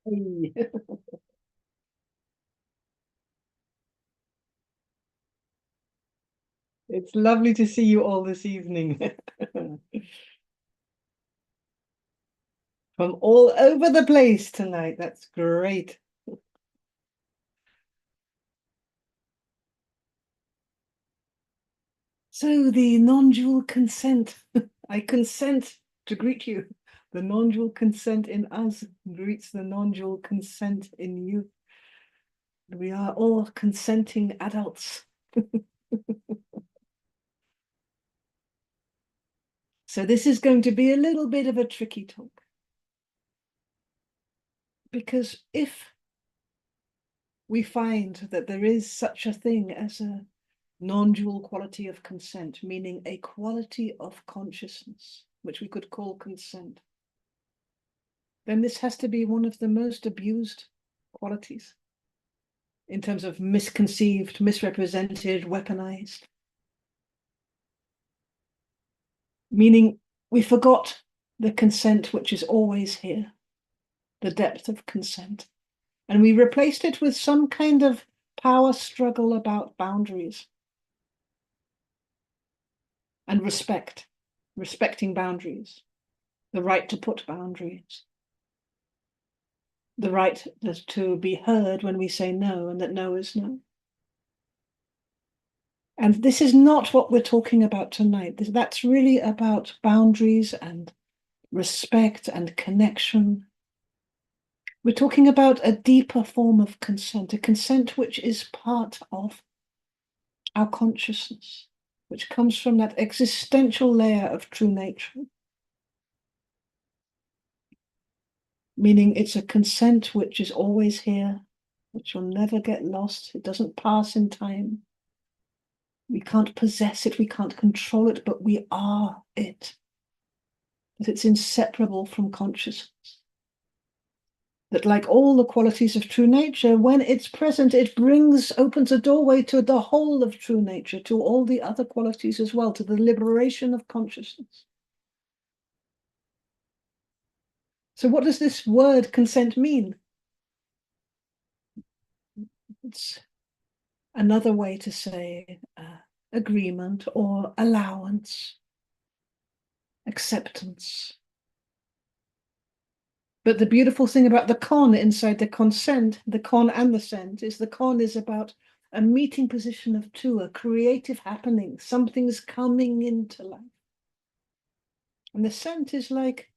Hey. It's lovely to see you all this evening from all over the place tonight. That's great. So the non-dual consent. I consent to greet you. The non-dual consent in us greets the non-dual consent in you. We are all consenting adults. So this is going to be a little bit of a tricky talk. Because if we find that there is such a thing as a non-dual quality of consent, meaning a quality of consciousness, which we could call consent, then this has to be one of the most abused qualities in terms of misconceived, misrepresented, weaponized. Meaning we forgot the consent which is always here, the depth of consent, and we replaced it with some kind of power struggle about boundaries and respecting boundaries, the right to put boundaries, the right to be heard when we say no, and that no is no. And this is not what we're talking about tonight. That's really about boundaries and respect and connection. We're talking about a deeper form of consent, a consent which is part of our consciousness, which comes from that existential layer of true nature. Meaning it's a consent which is always here, which will never get lost. It doesn't pass in time. We can't possess it, we can't control it, but we are it. That it's inseparable from consciousness. That like all the qualities of true nature, when it's present, it opens a doorway to the whole of true nature, to all the other qualities as well, to the liberation of consciousness. So what does this word consent mean? It's another way to say agreement or allowance, acceptance. But the beautiful thing about the con inside the consent, the con and the sent, is the con is about a meeting position of two, a creative happening, something's coming into life. And the sent is like,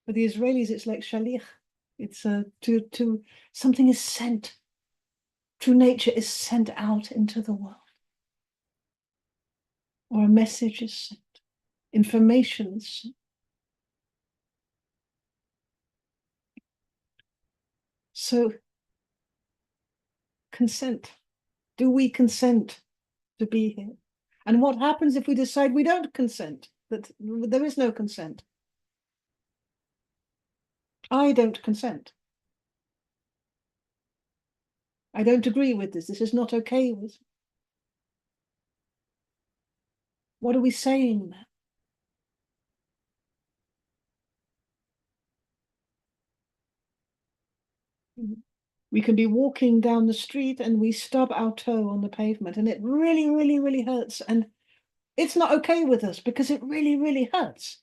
for the Israelis, it's like shalich. It's something is sent. True nature is sent out into the world. Or a message is sent. Information is sent. So, consent. Do we consent to be here? And what happens if we decide we don't consent, that there is no consent? I don't consent. I don't agree with this. This is not okay with me. What are we saying then? We can be walking down the street and we stub our toe on the pavement and it really, really, really hurts. And it's not okay with us because it really, really hurts.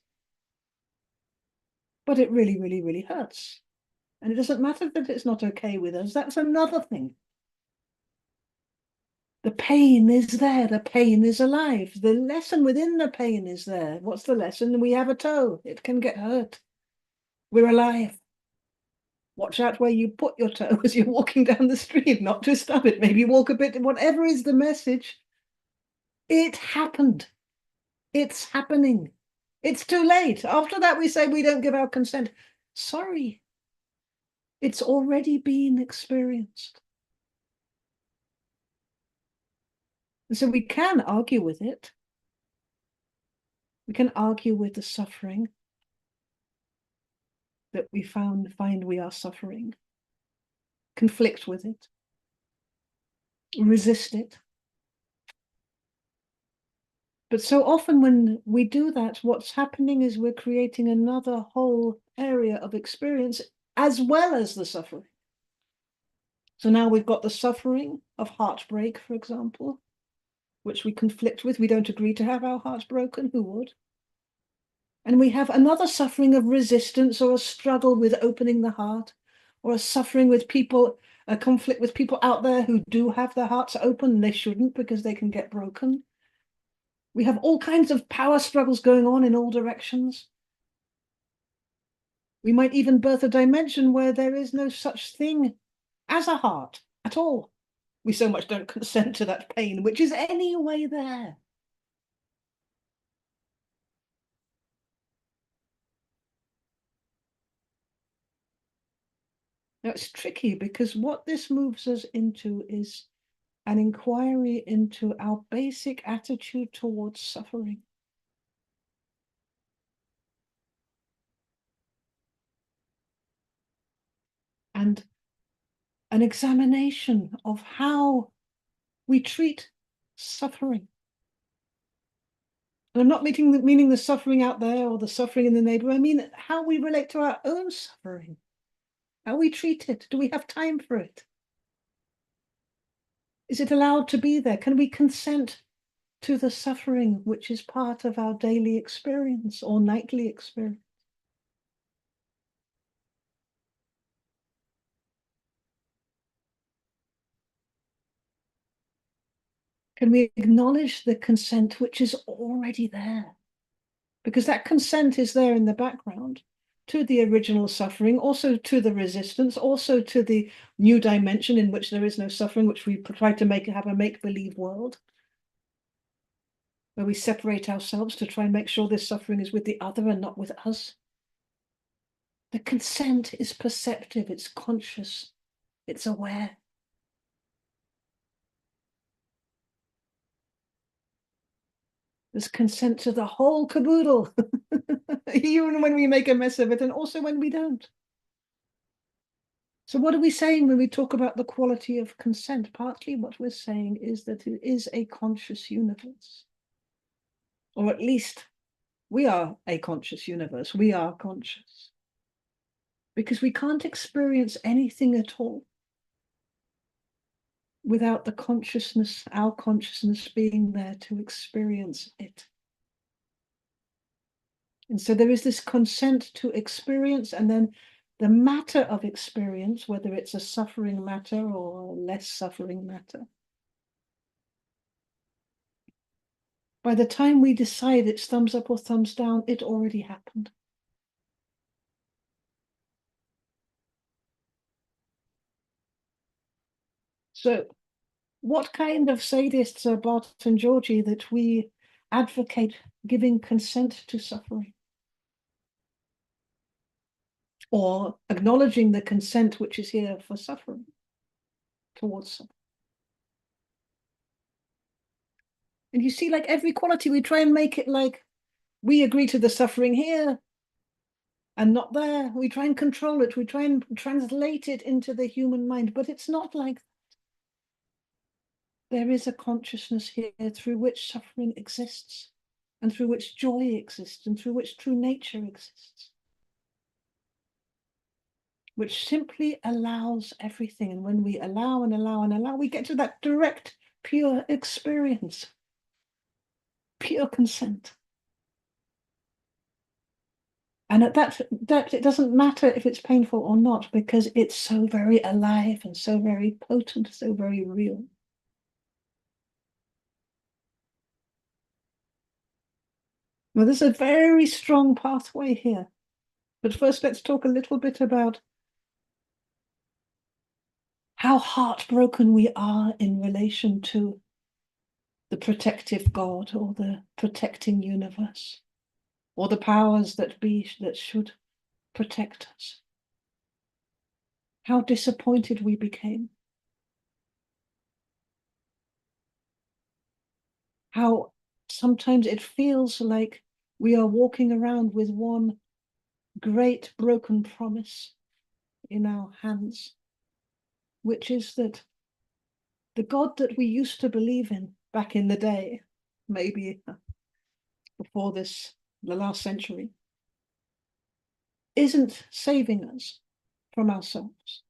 But it really, really, really hurts. And it doesn't matter that it's not okay with us. That's another thing. The pain is there. The pain is alive. The lesson within the pain is there. What's the lesson? We have a toe. It can get hurt. We're alive. Watch out where you put your toe as you're walking down the street, not to stub it. Maybe walk a bit, whatever is the message. It happened. It's happening. It's too late. After that, we say we don't give our consent. Sorry. It's already been experienced. And so we can argue with it. We can argue with the suffering that we find we are suffering, conflict with it, resist it. But so often when we do that, what's happening is we're creating another whole area of experience as well as the suffering. So now we've got the suffering of heartbreak, for example, which we conflict with. We don't agree to have our hearts broken. Who would? And we have another suffering of resistance or a struggle with opening the heart, or a suffering with people, a conflict with people out there who do have their hearts open and they shouldn't because they can get broken. We have all kinds of power struggles going on in all directions. We might even birth a dimension where there is no such thing as a heart at all. We so much don't consent to that pain, which is anyway there. Now, it's tricky because what this moves us into is an inquiry into our basic attitude towards suffering. And an examination of how we treat suffering. And I'm not meaning the suffering out there or the suffering in the neighborhood. I mean how we relate to our own suffering, how we treat it. Do we have time for it? Is it allowed to be there? Can we consent to the suffering which is part of our daily experience or nightly experience? Can we acknowledge the consent which is already there? Because that consent is there in the background to the original suffering, also to the resistance, also to the new dimension in which there is no suffering, which we try to have a make-believe world, where we separate ourselves to try and make sure this suffering is with the other and not with us. The consent is perceptive, it's conscious, it's aware. There's consent to the whole caboodle, even when we make a mess of it, and also when we don't. So what are we saying when we talk about the quality of consent? Partly what we're saying is that it is a conscious universe. Or at least we are a conscious universe. We are conscious. Because we can't experience anything at all without the consciousness, our consciousness being there to experience it. And so there is this consent to experience, and then the matter of experience, whether it's a suffering matter or a less suffering matter. By the time we decide it's thumbs up or thumbs down, it already happened. So what kind of sadists are Bart and Georgi that we advocate giving consent to suffering? Or acknowledging the consent which is here for suffering, towards suffering. And you see, like every quality, we try and make it like we agree to the suffering here and not there. We try and control it. We try and translate it into the human mind, but it's not like that. There is a consciousness here through which suffering exists, and through which joy exists, and through which true nature exists, which simply allows everything. And when we allow and allow and allow, we get to that direct, pure experience, pure consent. And at that depth, it doesn't matter if it's painful or not, because it's so very alive and so very potent, so very real. Well, there's a very strong pathway here. But first, let's talk a little bit about how heartbroken we are in relation to the protective God or the protecting universe, or the powers that be that should protect us. How disappointed we became. How sometimes it feels like we are walking around with one great broken promise in our hands, which is that the God that we used to believe in back in the day, maybe before this, the last century, isn't saving us from ourselves.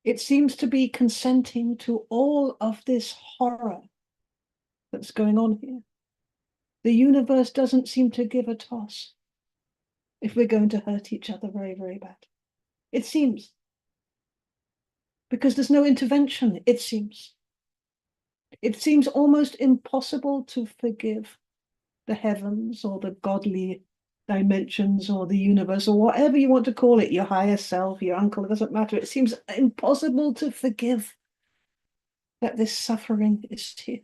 It seems to be consenting to all of this horror that's going on here. The universe doesn't seem to give a toss if we're going to hurt each other very, very bad. It seems. Because there's no intervention, it seems. It seems almost impossible to forgive the heavens or the godly dimensions or the universe or whatever you want to call it, your higher self, your uncle, it doesn't matter. It seems impossible to forgive that this suffering is here.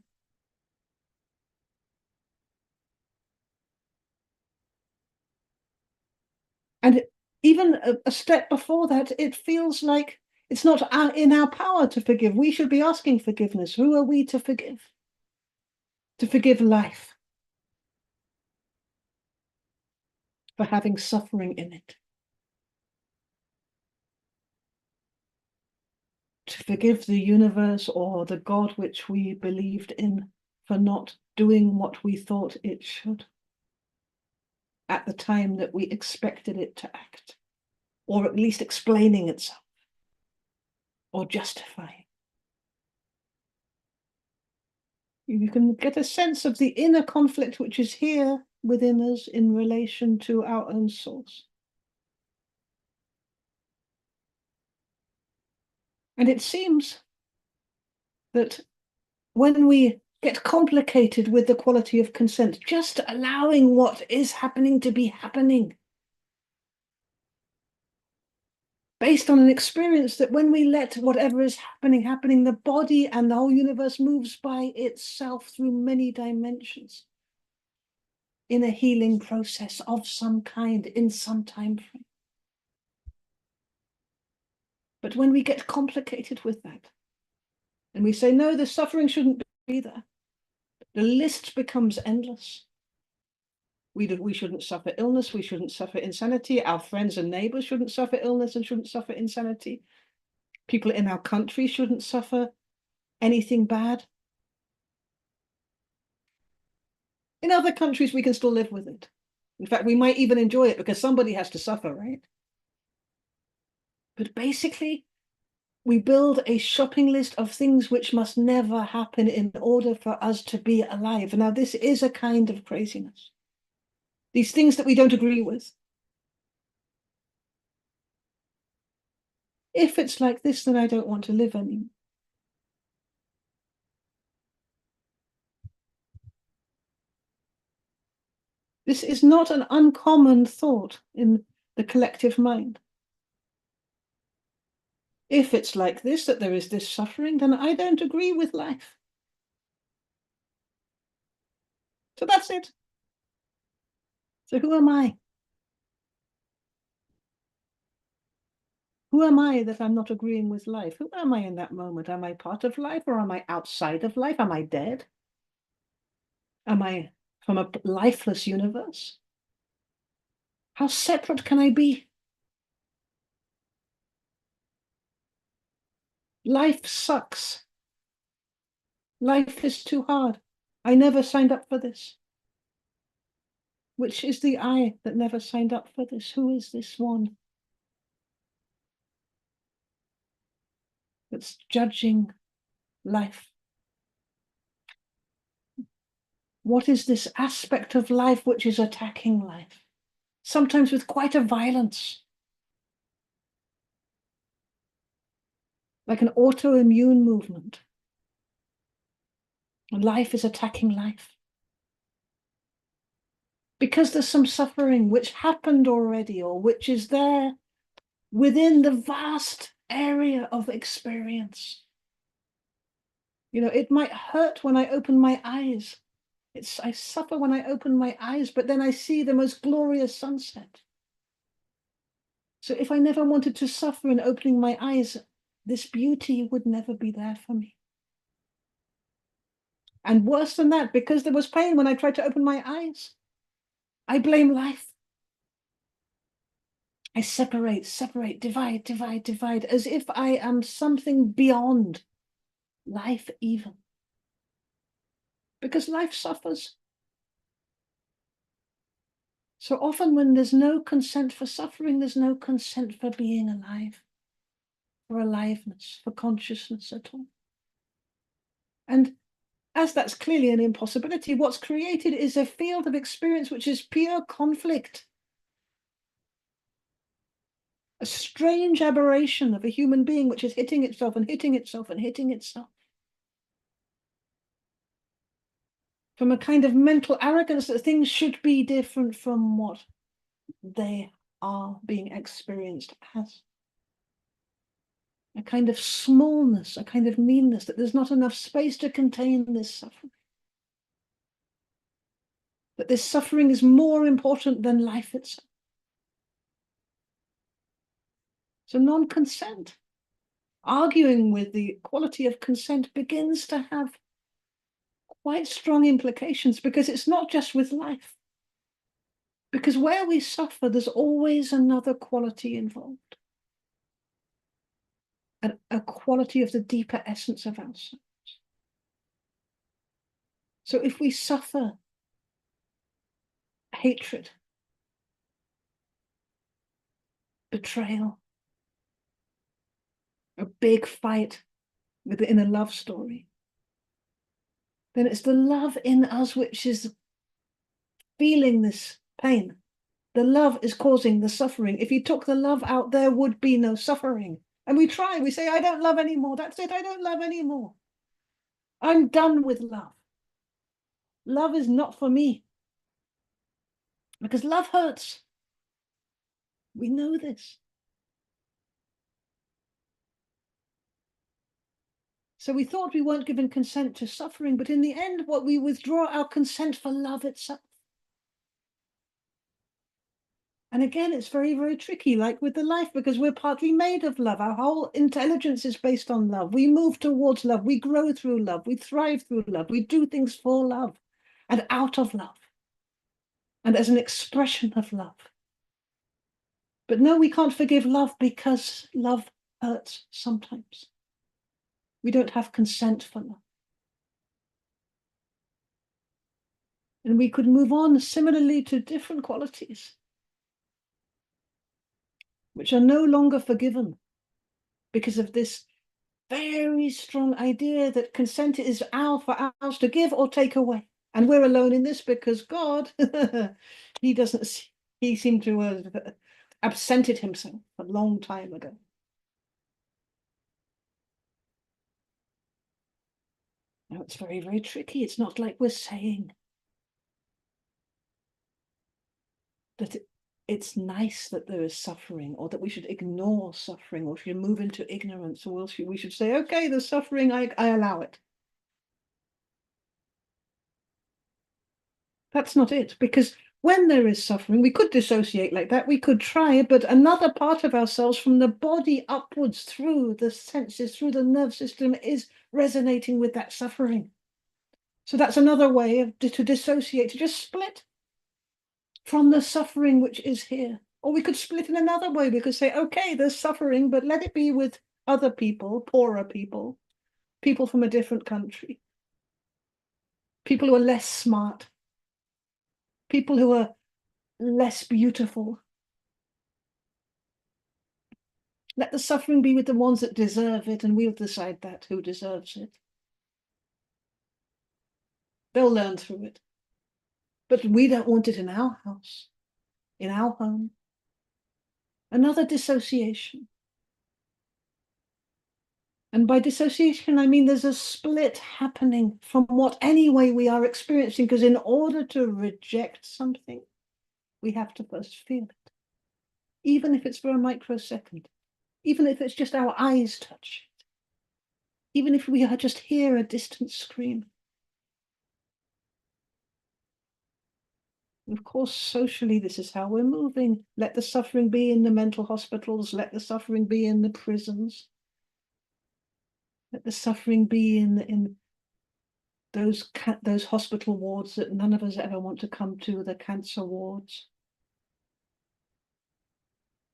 And even a step before that, it feels like it's not in our power to forgive. We should be asking forgiveness. Who are we to forgive? To forgive life for having suffering in it. To forgive the universe or the God which we believed in for not doing what we thought it should at the time that we expected it to act, or at least explaining itself or justifying. You can get a sense of the inner conflict which is here within us in relation to our own source. And it seems that when we get complicated with the quality of consent, just allowing what is happening to be happening, based on an experience that when we let whatever is happening, the body and the whole universe moves by itself through many dimensions in a healing process of some kind in some time frame. But when we get complicated with that, and we say, no, the suffering shouldn't be there, the list becomes endless. We shouldn't suffer illness, we shouldn't suffer insanity, our friends and neighbors shouldn't suffer illness and shouldn't suffer insanity. People in our country shouldn't suffer anything bad. In other countries, we can still live with it. In fact, we might even enjoy it because somebody has to suffer, right? But basically, we build a shopping list of things which must never happen in order for us to be alive. Now, this is a kind of craziness. These things that we don't agree with. If it's like this, then I don't want to live anymore. This is not an uncommon thought in the collective mind. If it's like this, that there is this suffering, then I don't agree with life. So that's it. So who am I? Who am I that I'm not agreeing with life? Who am I in that moment? Am I part of life or am I outside of life? Am I dead? Am I from a lifeless universe? How separate can I be? Life sucks. Life is too hard. I never signed up for this. Which is the I that never signed up for this? Who is this one that's judging life? What is this aspect of life which is attacking life? Sometimes with quite a violence. Like an autoimmune movement. And life is attacking life. Because there's some suffering which happened already or which is there within the vast area of experience. You know, it might hurt when I open my eyes. I suffer when I open my eyes, but then I see the most glorious sunset. So if I never wanted to suffer in opening my eyes, this beauty would never be there for me. And worse than that, because there was pain when I tried to open my eyes, I blame life. I separate, divide, as if I am something beyond life even. Because life suffers. So often when there's no consent for suffering, there's no consent for being alive, for aliveness, for consciousness at all. And as that's clearly an impossibility, what's created is a field of experience which is pure conflict. A strange aberration of a human being which is hitting itself and hitting itself and hitting itself. From a kind of mental arrogance that things should be different from what they are being experienced as. A kind of smallness, a kind of meanness, that there's not enough space to contain this suffering. That this suffering is more important than life itself. So non-consent, arguing with the quality of consent, begins to have quite strong implications, because it's not just with life. Because where we suffer, there's always another quality involved. A quality of the deeper essence of ourselves. So if we suffer hatred, betrayal, a big fight within a love story, then it's the love in us which is feeling this pain. The love is causing the suffering. If you took the love out, there would be no suffering. And we try, we say, I don't love anymore. That's it, I don't love anymore. I'm done with love. Love is not for me. Because love hurts. We know this. So we thought we weren't given consent to suffering, but in the end, what we withdraw our consent for love itself. And again, it's very, very tricky, like with the life, because we're partly made of love. Our whole intelligence is based on love. We move towards love. We grow through love. We thrive through love. We do things for love and out of love and as an expression of love. But no, we can't forgive love because love hurts sometimes. We don't have consent for love. And we could move on similarly to different qualities which are no longer forgiven because of this very strong idea that consent is for ours to give or take away. And we're alone in this because God, he seemed to have absented himself a long time ago. Now it's very, very tricky. It's not like we're saying that it's nice that there is suffering, or that we should ignore suffering, or should move into ignorance, or we should say, okay, there's suffering, I allow it. That's not it, because when there is suffering, we could dissociate like that, we could try, but another part of ourselves from the body upwards through the senses, through the nerve system, is resonating with that suffering. So that's another way to dissociate, to just split from the suffering which is here. Or we could split in another way. We could say, okay, there's suffering, but let it be with other people, poorer people, people from a different country, people who are less smart, people who are less beautiful. Let the suffering be with the ones that deserve it, and we'll decide that, who deserves it. They'll learn through it. But we don't want it in our house, in our home. Another dissociation. And by dissociation, I mean there's a split happening from what anyway we are experiencing, because in order to reject something, we have to first feel it. Even if it's for a microsecond, even if it's just our eyes touch it, even if we just hear a distant scream. Of course, socially, this is how we're moving. Let the suffering be in the mental hospitals. Let the suffering be in the prisons. Let the suffering be in those hospital wards that none of us ever want to come to, the cancer wards.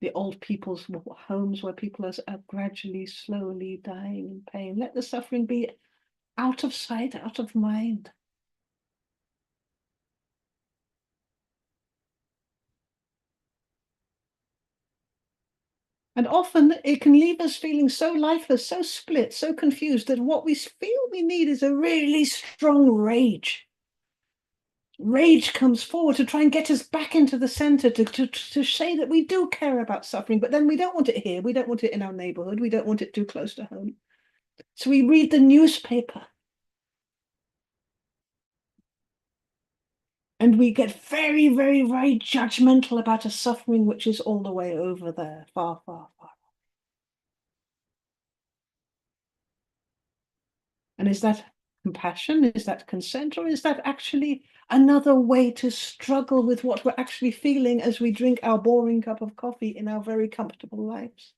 The old people's homes where people are gradually, slowly dying in pain. Let the suffering be out of sight, out of mind. And often it can leave us feeling so lifeless, so split, so confused that what we feel we need is a really strong rage. Rage comes forward to try and get us back into the center, to say that we do care about suffering, but then we don't want it here. We don't want it in our neighborhood. We don't want it too close to home. So we read the newspaper and we get very, very, very judgmental about a suffering which is all the way over there, far, far, far. And is that compassion? Is that consent? Or is that actually another way to struggle with what we're actually feeling as we drink our boring cup of coffee in our very comfortable lives?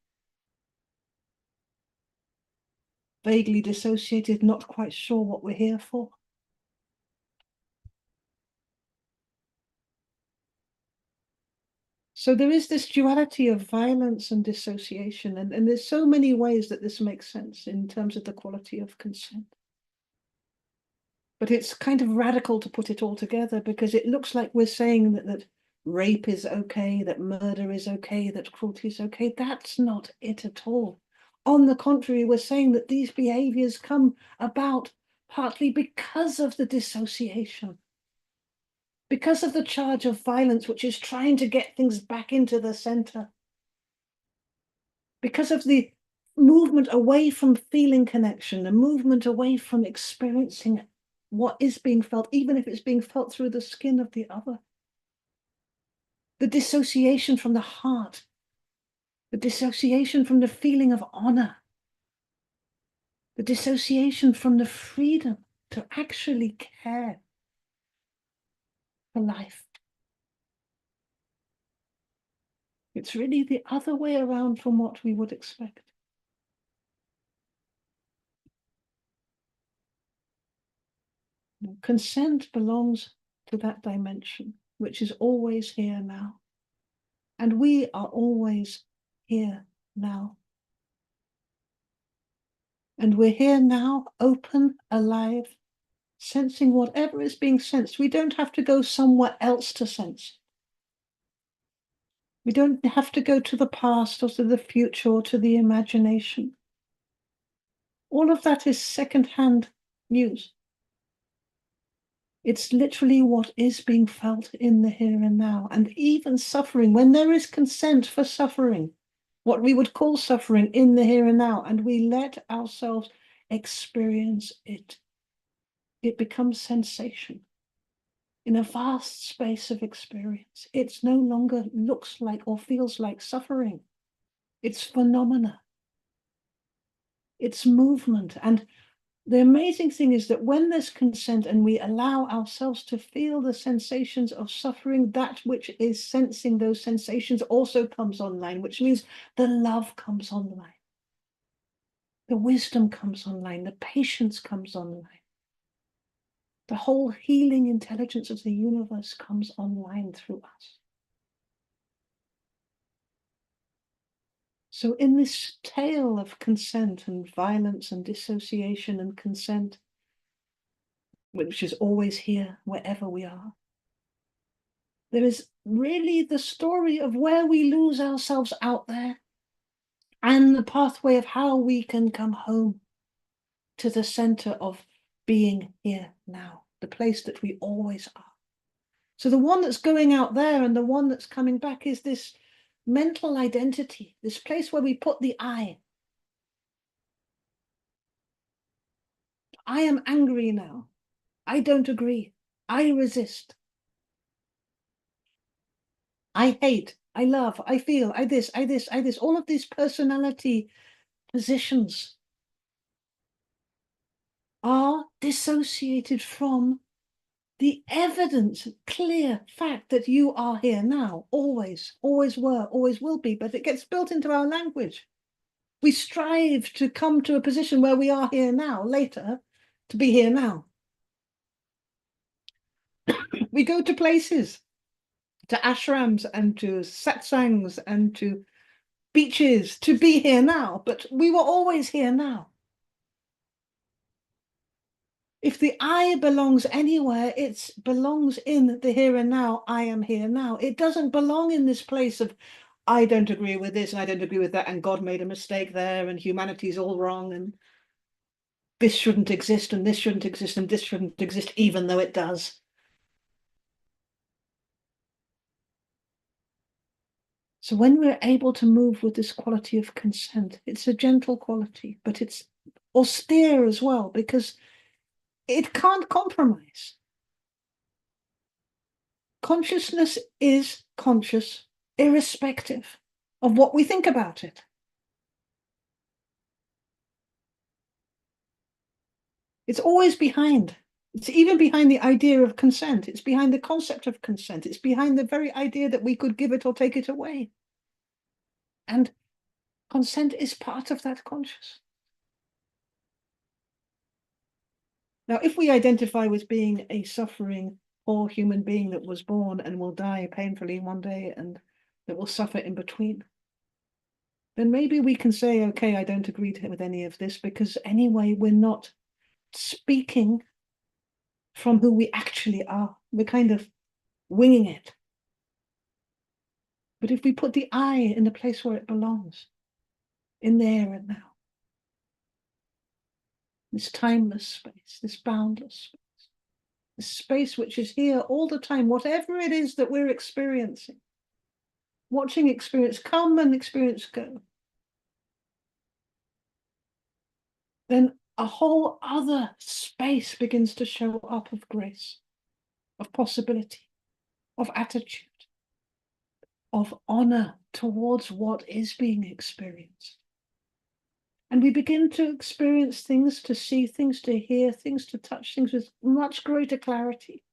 Vaguely dissociated, not quite sure what we're here for. So there is this duality of violence and dissociation, and there's so many ways that this makes sense in terms of the quality of consent. But it's kind of radical to put it all together, because it looks like we're saying that rape is okay, that murder is okay, that cruelty is okay. That's not it at all. On the contrary, we're saying that these behaviors come about partly because of the dissociation, because of the charge of violence, which is trying to get things back into the center, because of the movement away from feeling connection, the movement away from experiencing what is being felt, even if it's being felt through the skin of the other. The dissociation from the heart, the dissociation from the feeling of honor, the dissociation from the freedom to actually care for life. It's really the other way around from what we would expect. Consent belongs to that dimension, which is always here now. And we are always here now. And we're here now, open, alive, sensing whatever is being sensed. We don't have to go somewhere else to sense. We don't have to go to the past or to the future or to the imagination. All of that is second-hand news. It's literally what is being felt in the here and now. And even suffering, when there is consent for suffering, what we would call suffering in the here and now, and we let ourselves experience it, it becomes sensation. In a vast space of experience, it no longer looks like or feels like suffering. It's phenomena. It's movement. And the amazing thing is that when there's consent and we allow ourselves to feel the sensations of suffering, that which is sensing those sensations also comes online, which means the love comes online. The wisdom comes online. The patience comes online. The whole healing intelligence of the universe comes online through us. So in this tale of consent and violence and dissociation and consent, which is always here wherever we are, there is really the story of where we lose ourselves out there and the pathway of how we can come home to the center of being here now, the place that we always are. So the one that's going out there and the one that's coming back is this mental identity, this place where we put the I. I am angry now. I don't agree. I resist. I hate. I love. I feel. I this. I this. I this. All of these personality positions are dissociated from the evident, clear fact that you are here now, always, always were, always will be, but it gets built into our language. We strive to come to a position where we are here now, later, to be here now. We go to places, to ashrams and to satsangs and to beaches to be here now, but we were always here now. If the I belongs anywhere, it belongs in the here and now. I am here now. It doesn't belong in this place of I don't agree with this and I don't agree with that, and God made a mistake there, and humanity's all wrong, and this shouldn't exist, and this shouldn't exist, and this shouldn't exist, even though it does. So when we're able to move with this quality of consent, it's a gentle quality, but it's austere as well, because it can't compromise. Consciousness is conscious, irrespective of what we think about it. It's always behind. It's even behind the idea of consent. It's behind the concept of consent. It's behind the very idea that we could give it or take it away. And consent is part of that conscious. Now, if we identify with being a suffering, poor human being that was born and will die painfully one day and that will suffer in between, then maybe we can say, okay, I don't agree with any of this, because anyway, we're not speaking from who we actually are. We're kind of winging it. But if we put the I in the place where it belongs, in there and now, this timeless space, this boundless space, this space which is here all the time, whatever it is that we're experiencing, watching experience come and experience go, then a whole other space begins to show up of grace, of possibility, of attitude, of honor towards what is being experienced. And we begin to experience things, to see things, to hear things, to touch things with much greater clarity.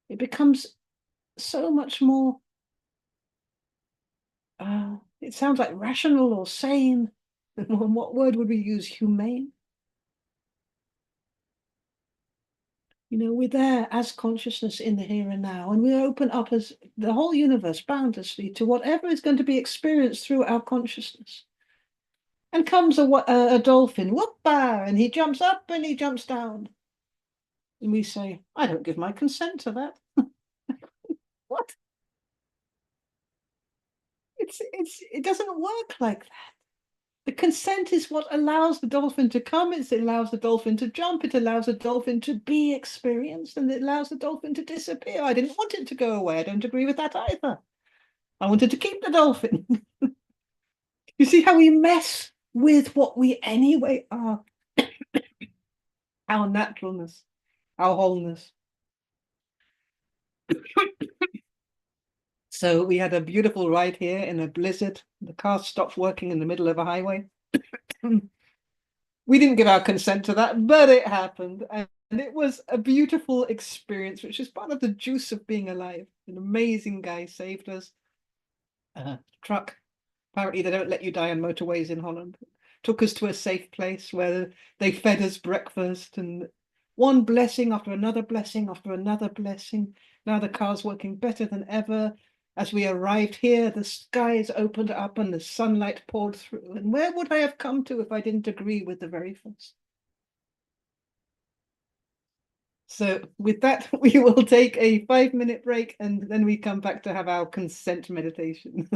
It becomes so much more, it sounds like rational or sane. What word would we use? Humane? You know, we're there as consciousness in the here and now, and we open up as the whole universe boundlessly to whatever is going to be experienced through our consciousness. And comes a dolphin, whoop-bah, and he jumps up and he jumps down. And we say, I don't give my consent to that. What? It doesn't work like that. The consent is what allows the dolphin to come. It allows the dolphin to jump. It allows the dolphin to be experienced, and it allows the dolphin to disappear. I didn't want it to go away. I don't agree with that either. I wanted to keep the dolphin. You see how we mess with what we anyway are, our naturalness, our wholeness. So we had a beautiful ride here in a blizzard. The car stopped working in the middle of a highway. We didn't give our consent to that, but it happened. And it was a beautiful experience, which is part of the juice of being alive. An amazing guy saved us. Truck. Apparently, they don't let you die on motorways in Holland. Took us to a safe place where they fed us breakfast, and one blessing after another blessing after another blessing. Now the car's working better than ever. As we arrived here, the skies opened up and the sunlight poured through. And where would I have come to if I didn't agree with the very first? So with that, we will take a 5-minute break, and then we come back to have our consent meditation.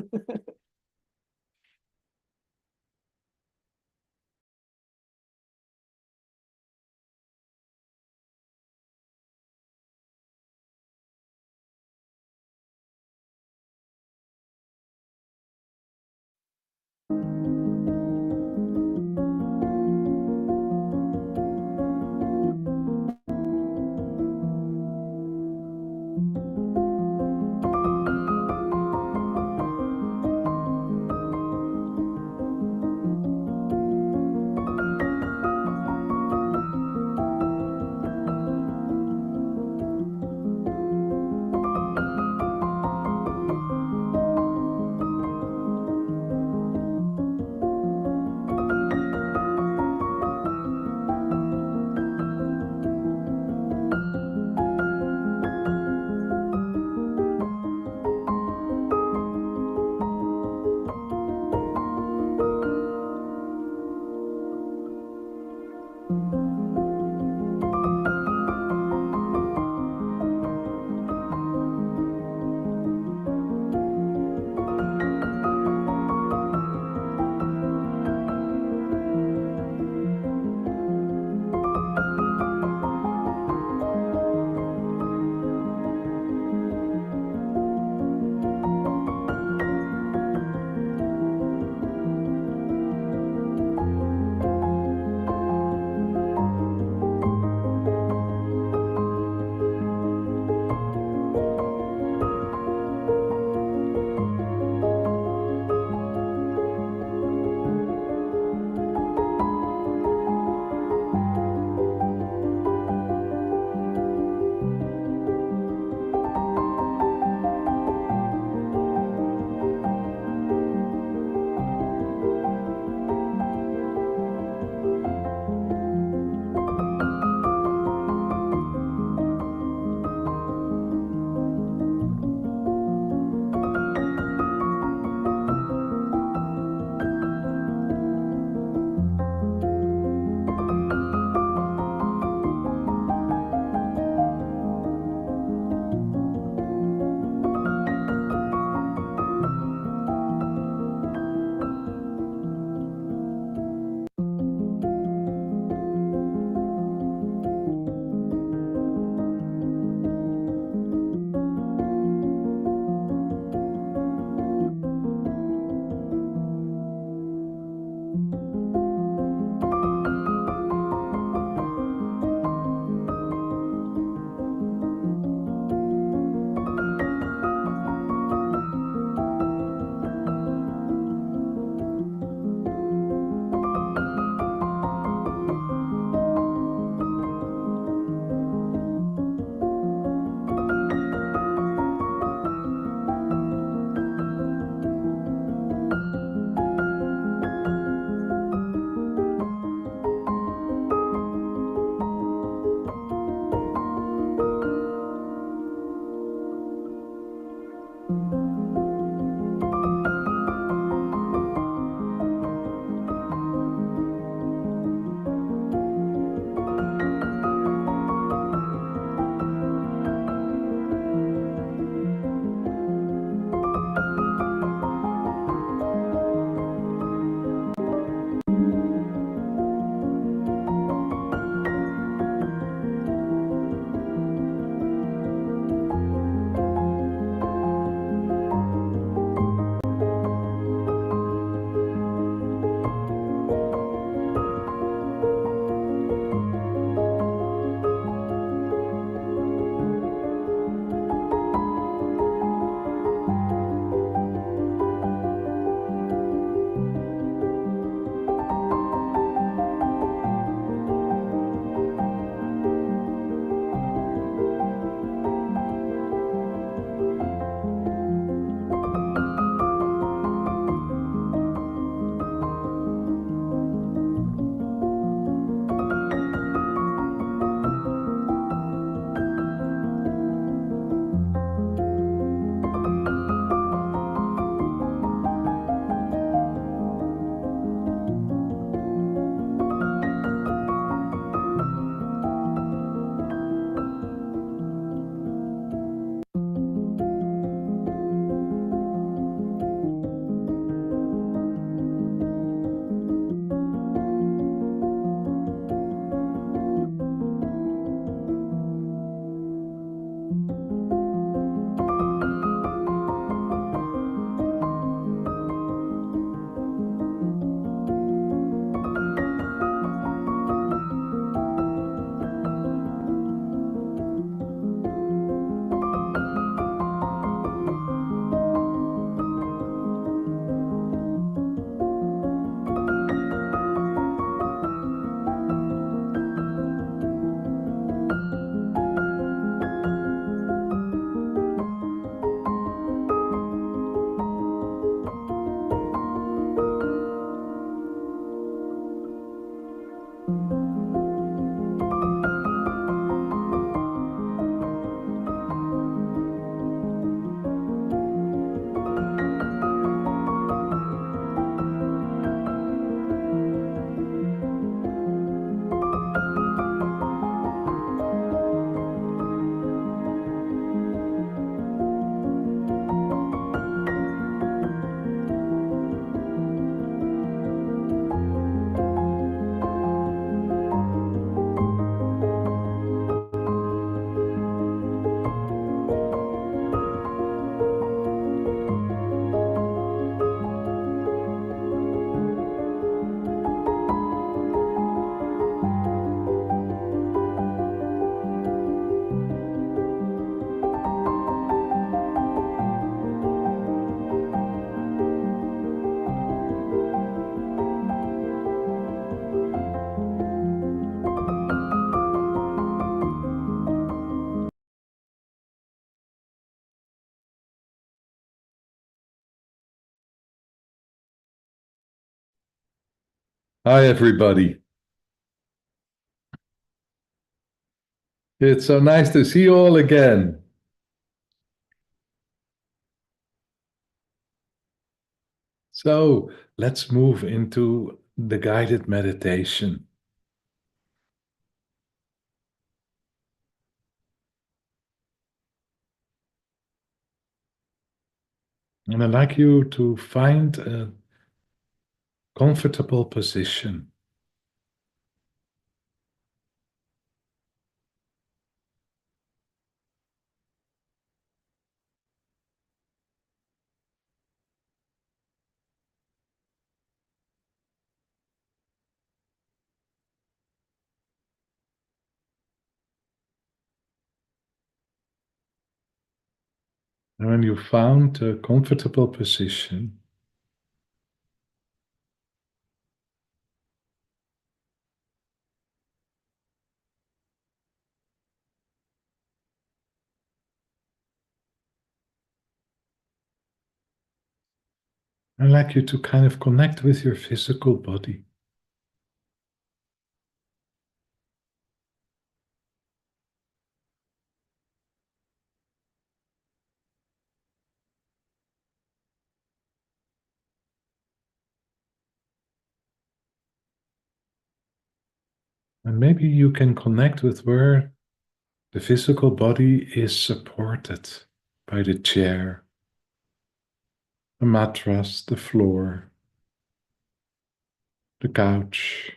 Hi, everybody. It's so nice to see you all again. So let's move into the guided meditation. And I'd like you to find a comfortable position. And when you found a comfortable position, I'd like you to kind of connect with your physical body. And maybe you can connect with where the physical body is supported by the chair, the mattress, the floor, the couch.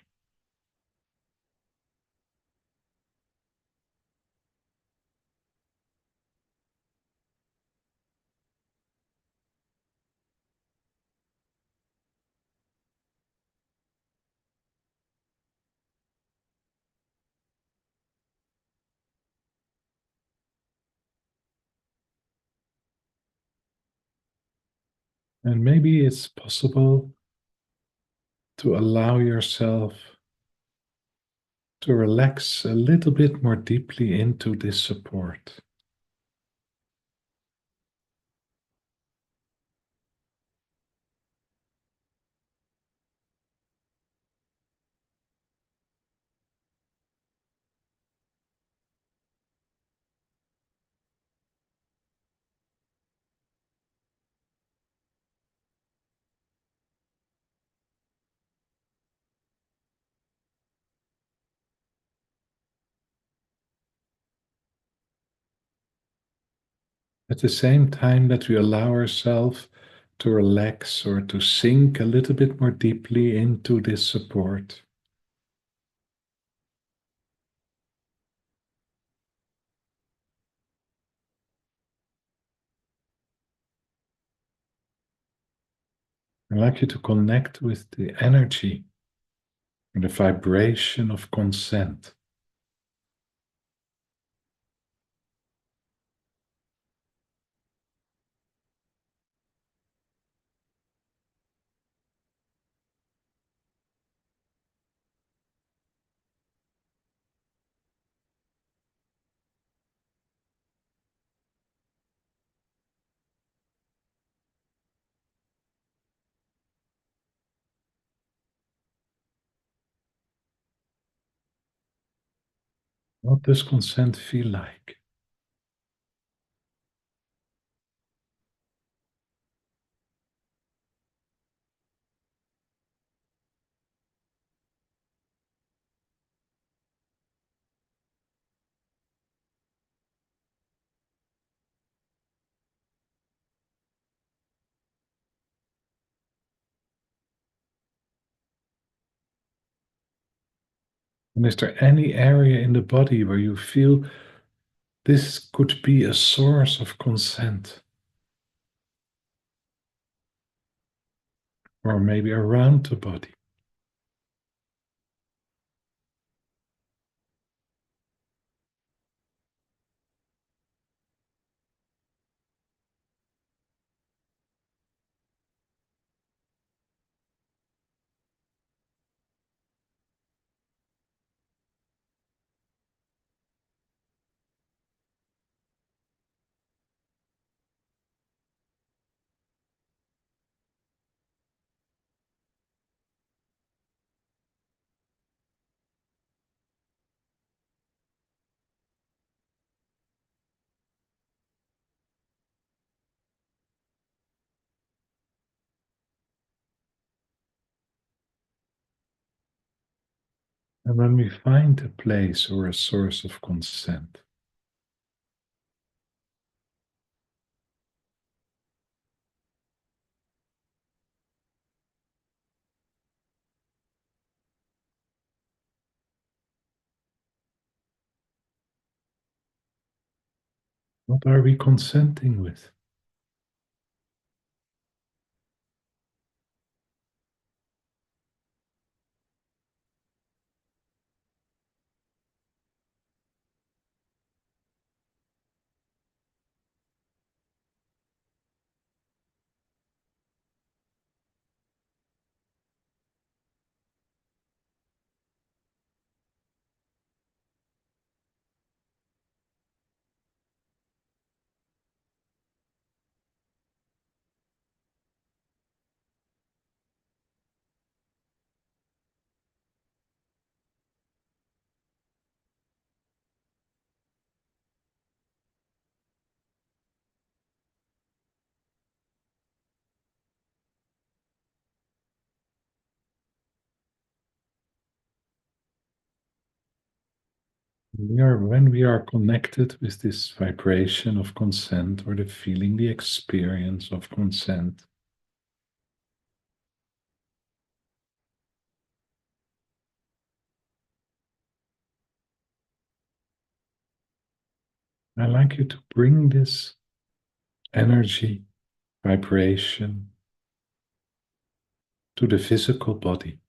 And maybe it's possible to allow yourself to relax a little bit more deeply into this support. At the same time that we allow ourselves to relax or to sink a little bit more deeply into this support, I'd like you to connect with the energy and the vibration of consent. What does consent feel like? And is there any area in the body where you feel this could be a source of consent? Or maybe around the body? And when we find a place or a source of consent, what are we consenting with? When we are connected with this vibration of consent or the feeling, the experience of consent, I like you to bring this energy, vibration to the physical body.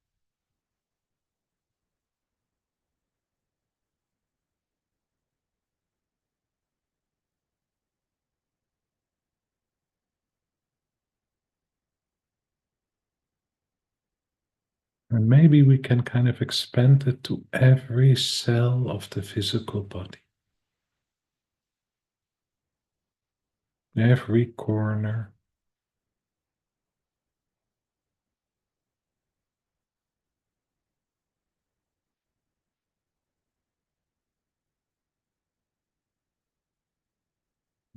And maybe we can kind of expand it to every cell of the physical body, every corner,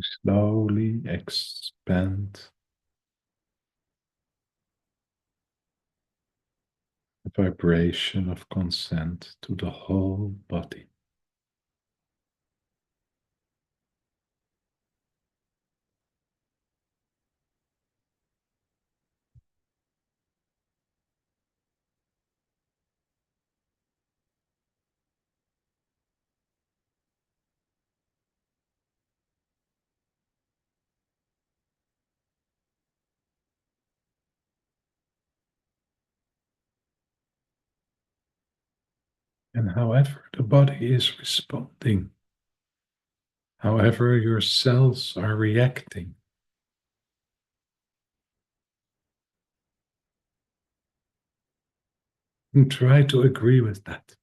slowly expand the vibration of consent to the whole body. And however the body is responding, however your cells are reacting, and try to agree with that.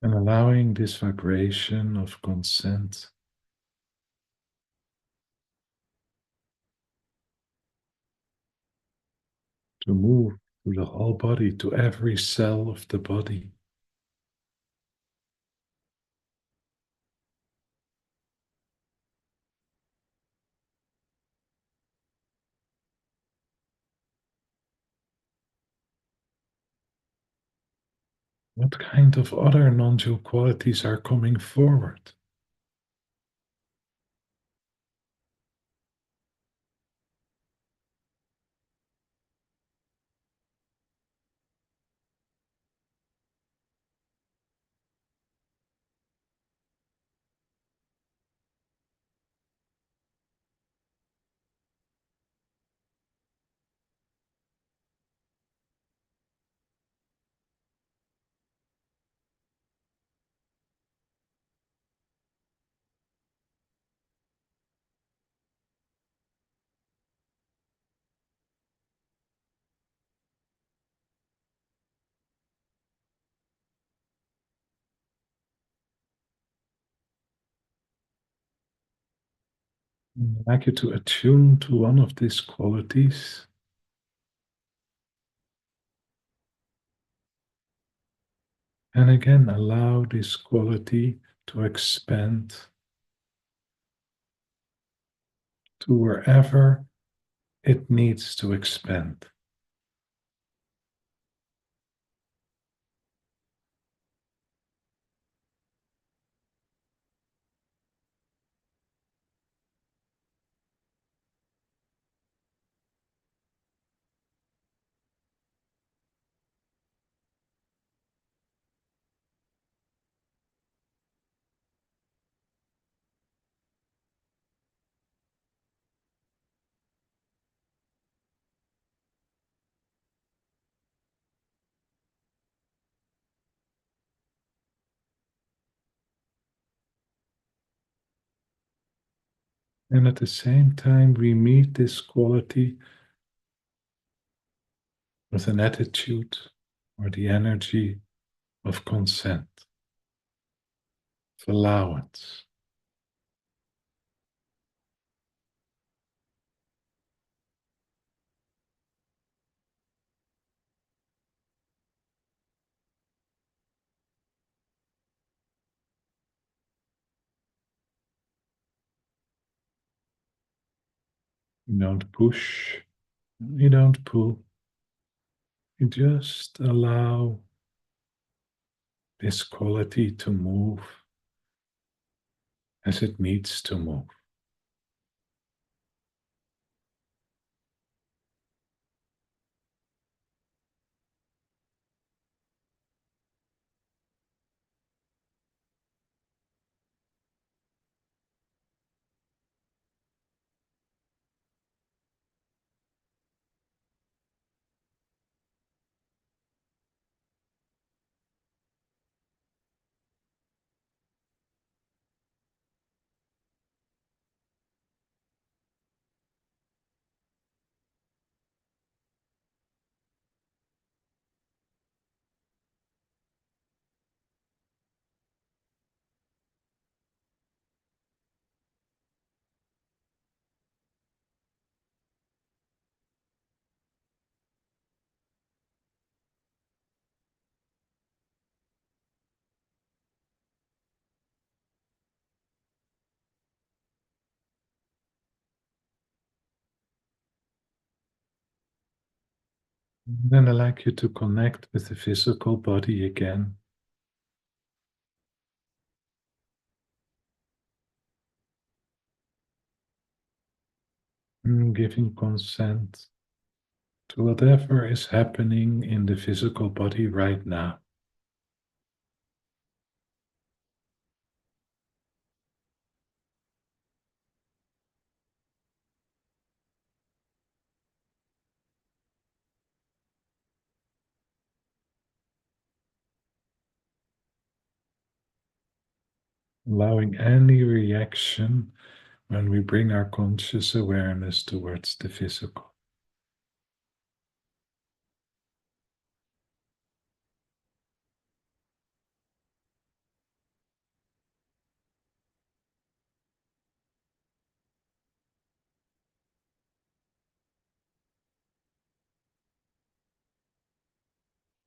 And allowing this vibration of consent to move through the whole body, to every cell of the body. What kind of other non-dual qualities are coming forward? I'd like you to attune to one of these qualities. And again, allow this quality to expand to wherever it needs to expand. And at the same time, we meet this quality with an attitude or the energy of consent, of allowance. You don't push, you don't pull, you just allow this quality to move as it needs to move. Then I'd like you to connect with the physical body again. Giving consent to whatever is happening in the physical body right now. Allowing any reaction when we bring our conscious awareness towards the physical.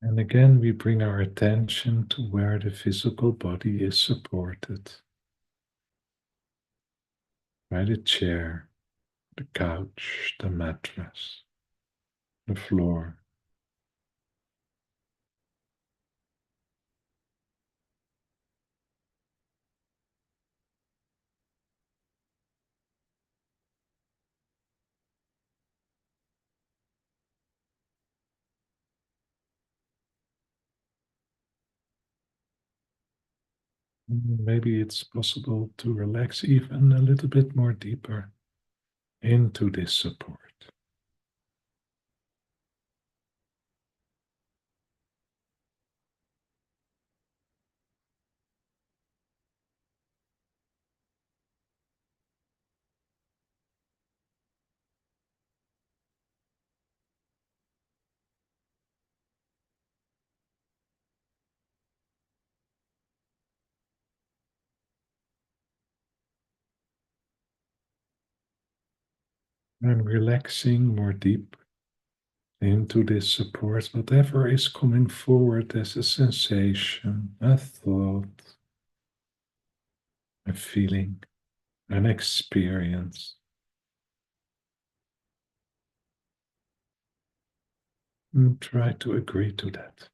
And again, we bring our attention to where the physical body is supported by the chair, the couch, the mattress, the floor. Maybe it's possible to relax even a little bit more deeper into this support. And relaxing more deep into this support, whatever is coming forward as a sensation, a thought, a feeling, an experience. And try to agree to that.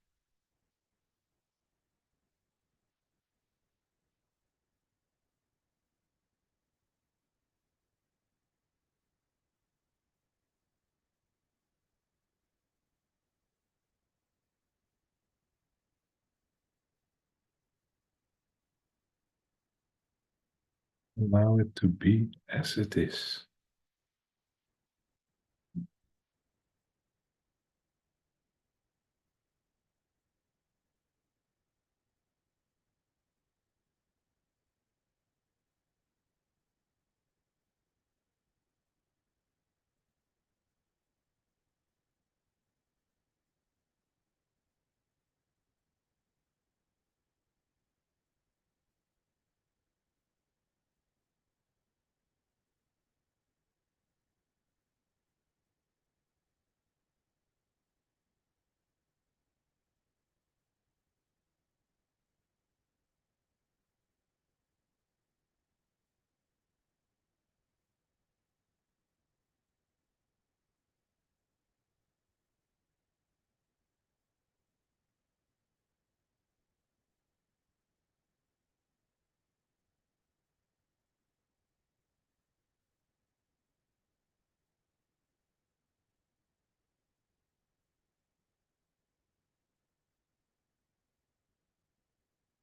Allow it to be as it is.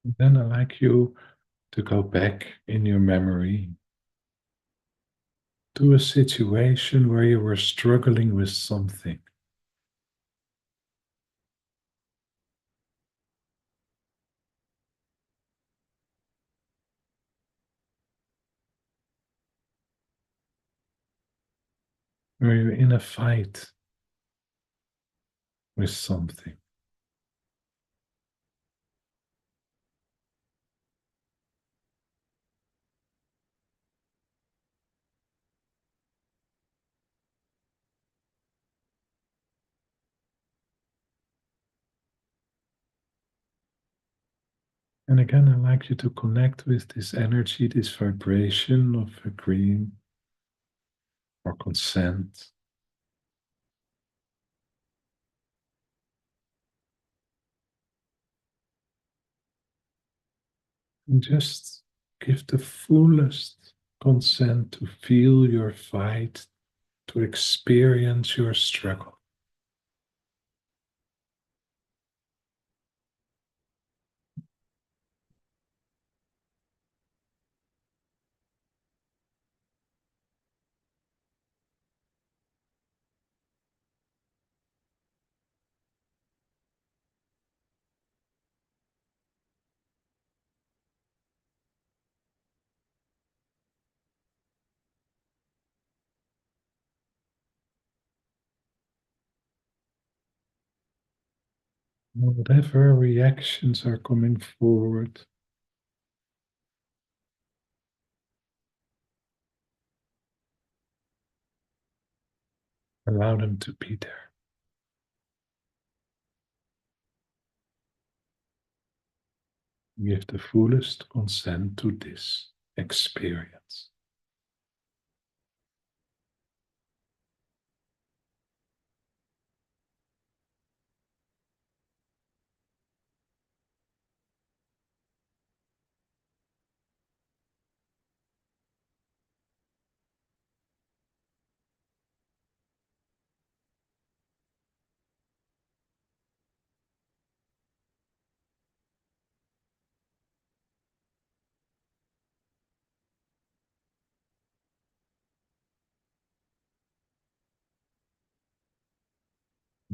Then I'd like you to go back in your memory to a situation where you were struggling with something. Where you're in a fight with something. And again, I'd like you to connect with this energy, this vibration of agreeing or consent. And just give the fullest consent to feel your fight, to experience your struggle. Whatever reactions are coming forward, allow them to be there. Give the fullest consent to this experience.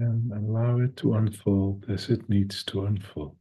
And allow it to unfold as it needs to unfold.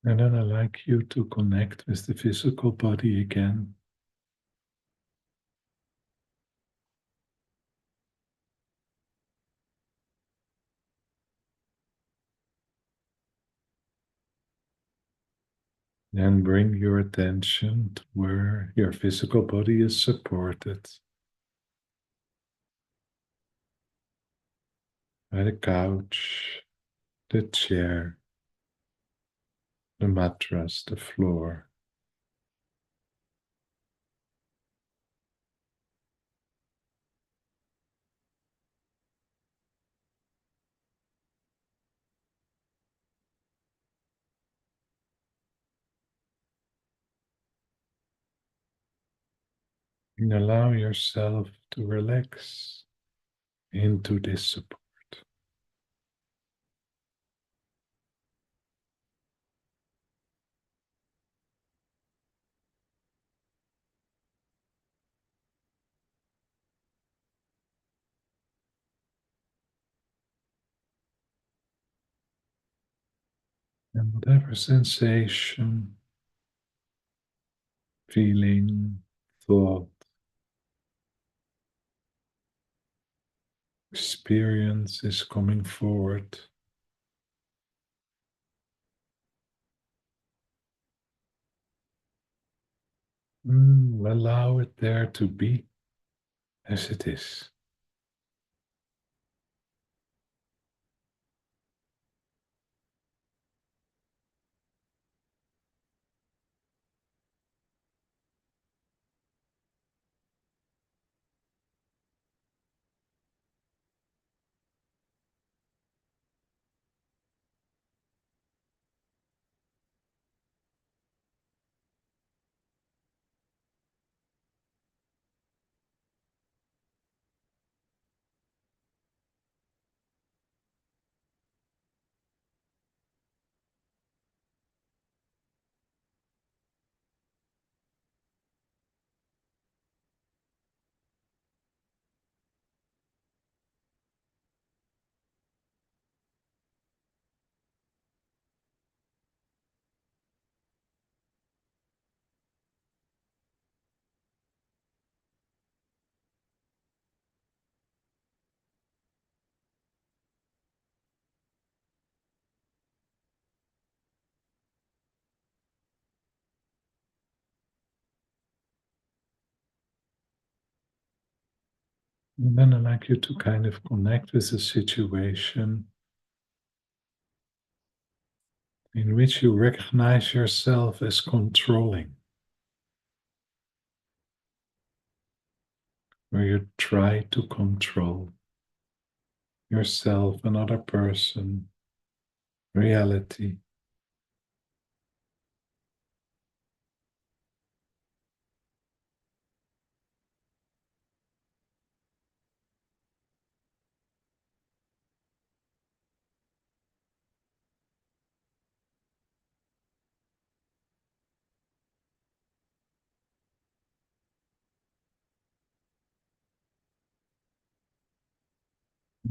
And then I'd like you to connect with the physical body again. Then bring your attention to where your physical body is supported by the couch, the chair, the mattress, the floor. And allow yourself to relax into this support. And whatever sensation, feeling, thought, experience is coming forward, allow it there to be as it is. And then I'd like you to kind of connect with a situation in which you recognize yourself as controlling, where you try to control yourself, another person, reality.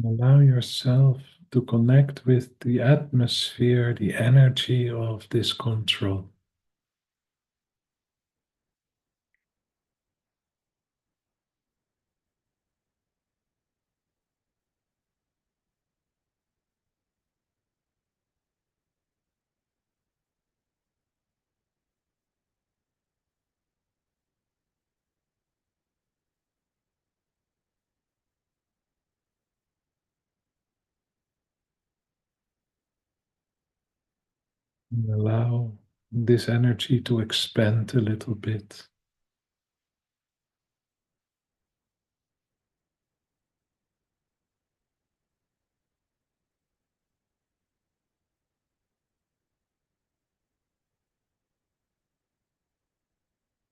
And allow yourself to connect with the atmosphere, the energy of this control. And allow this energy to expand a little bit.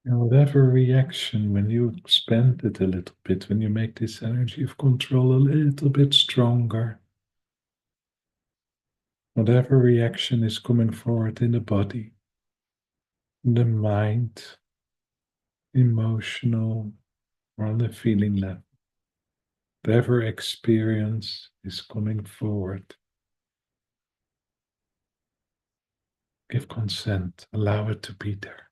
And whatever reaction, when you expand it a little bit, when you make this energy of control a little bit stronger, whatever reaction is coming forward in the body, in the mind, emotional, or on the feeling level, whatever experience is coming forward, give consent, allow it to be there.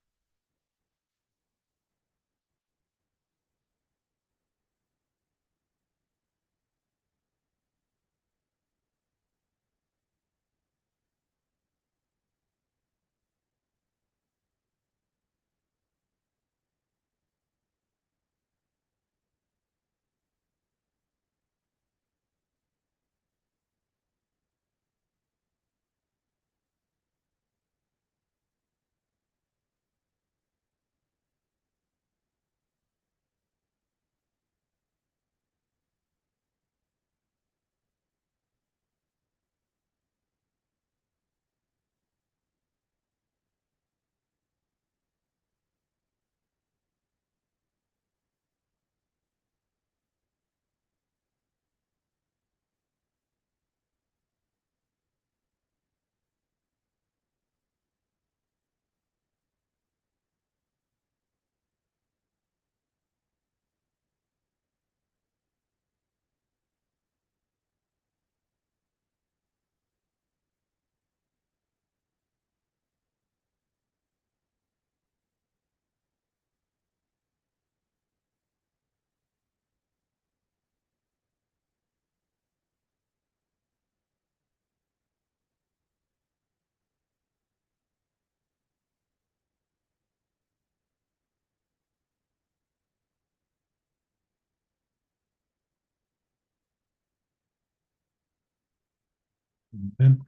And then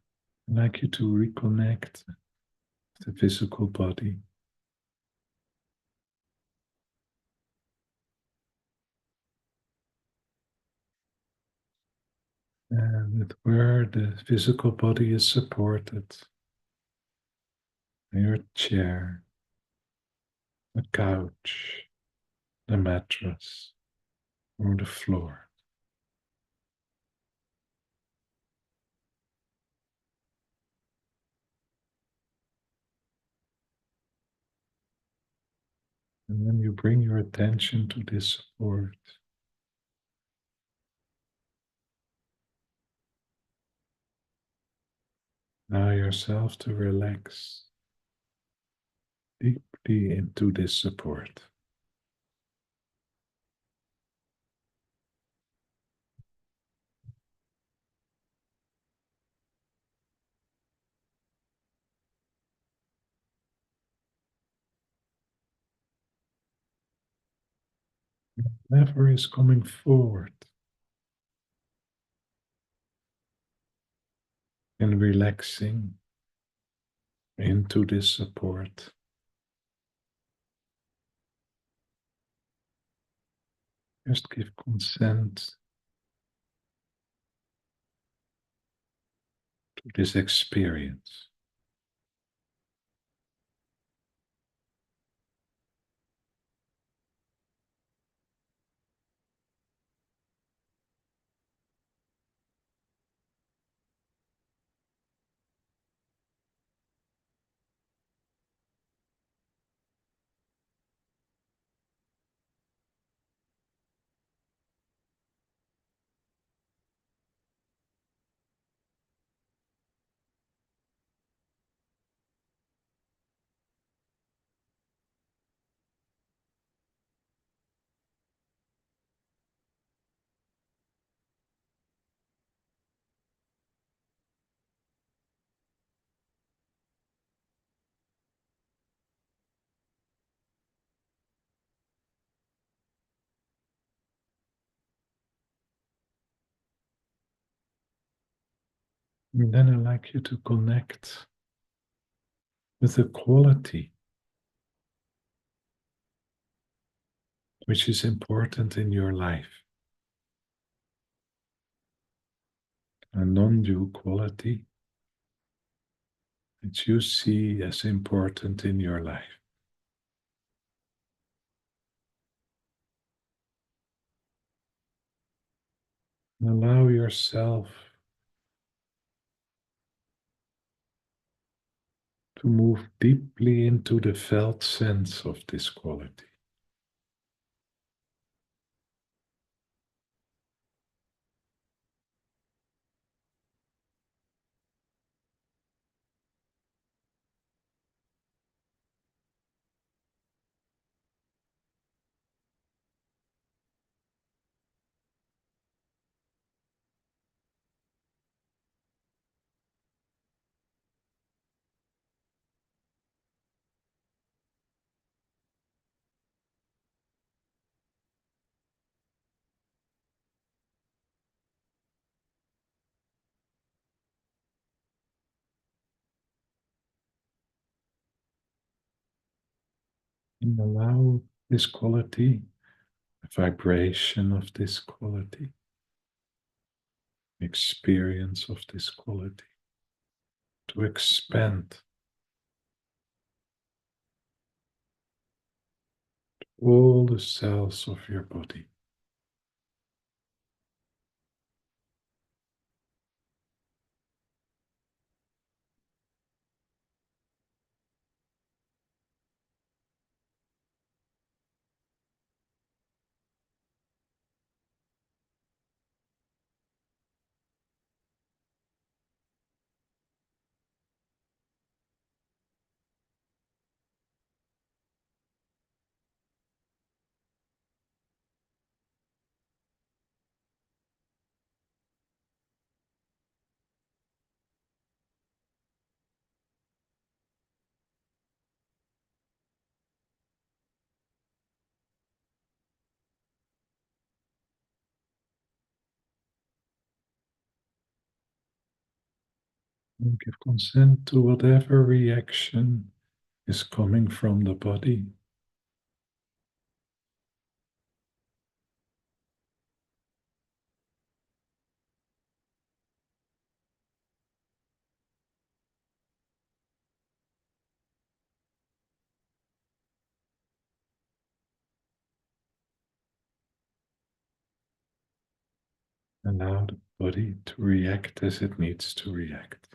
I'd like you to reconnect the physical body. And with where the physical body is supported, your chair, the couch, the mattress, or the floor. And then you bring your attention to this support. Allow yourself to relax deeply into this support. Whatever is coming forward and relaxing into this support. Just give consent to this experience. And then I'd like you to connect with the quality which is important in your life. A non-dual quality that you see as important in your life. And allow yourself to move deeply into the felt sense of this quality. And allow this quality, the vibration of this quality, experience of this quality to expand all the cells of your body. And give consent to whatever reaction is coming from the body. Allow the body to react as it needs to react.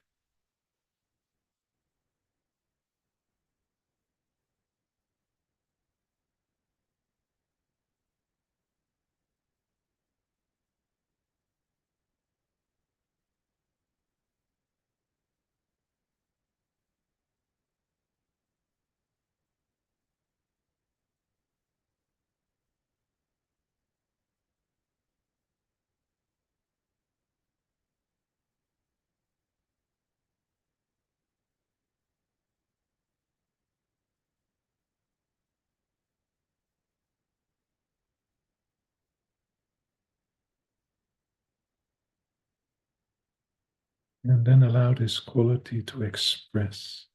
And then allow this quality to express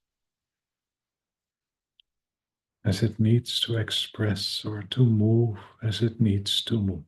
as it needs to express or to move as it needs to move.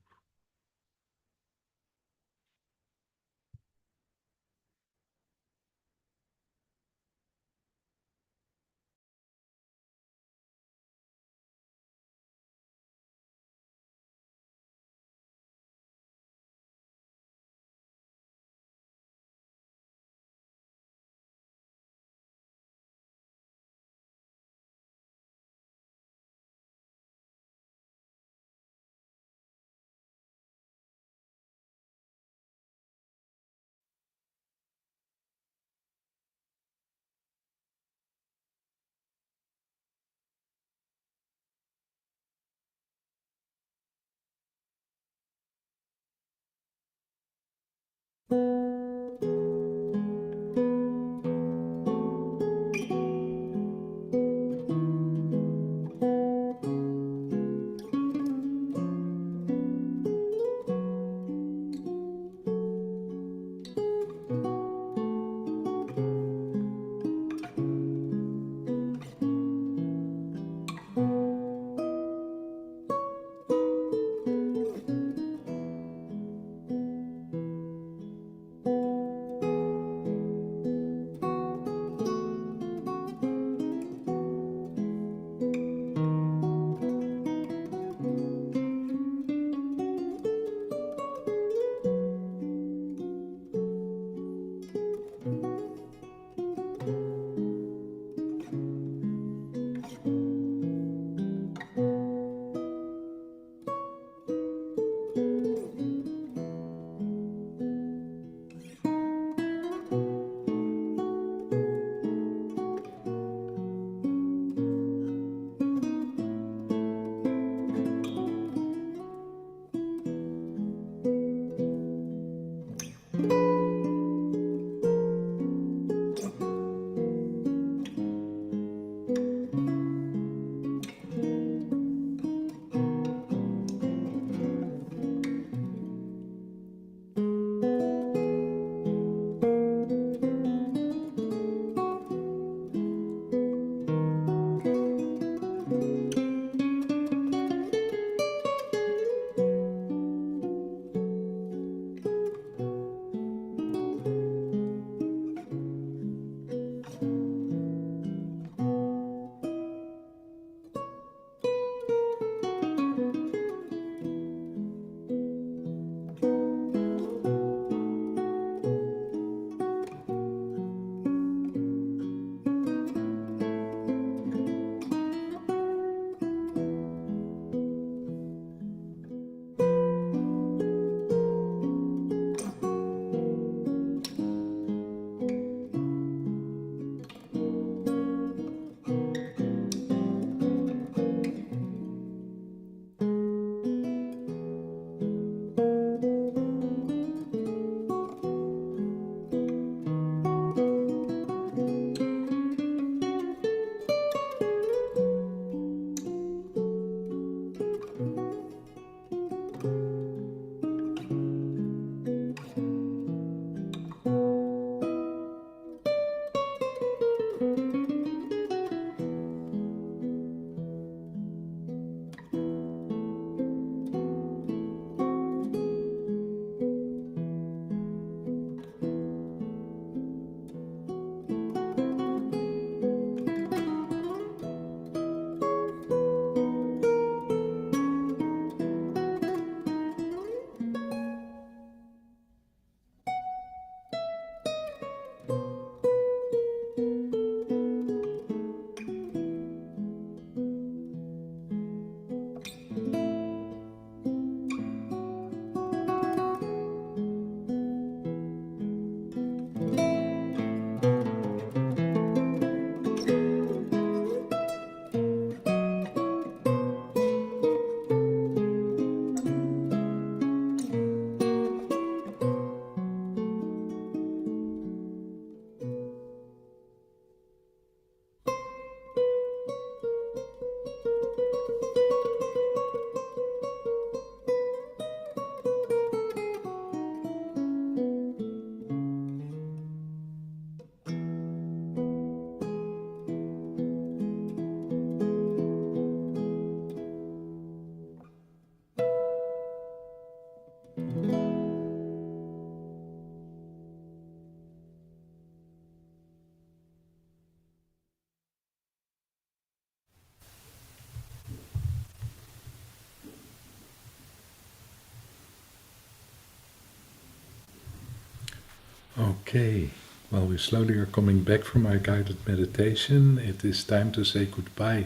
Okay, well, we slowly are coming back from our guided meditation. It is time to say goodbye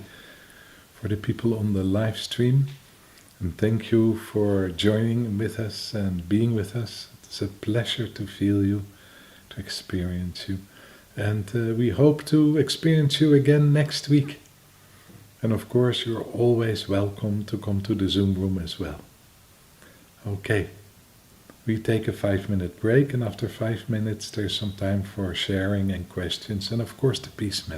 for the people on the live stream. And thank you for joining with us and being with us. It's a pleasure to feel you, to experience you. And we hope to experience you again next week. And of course, you're always welcome to come to the Zoom room as well. Okay, we take a 5-minute break, and after 5 minutes, there's some time for sharing and questions, and of course, the peace meditation.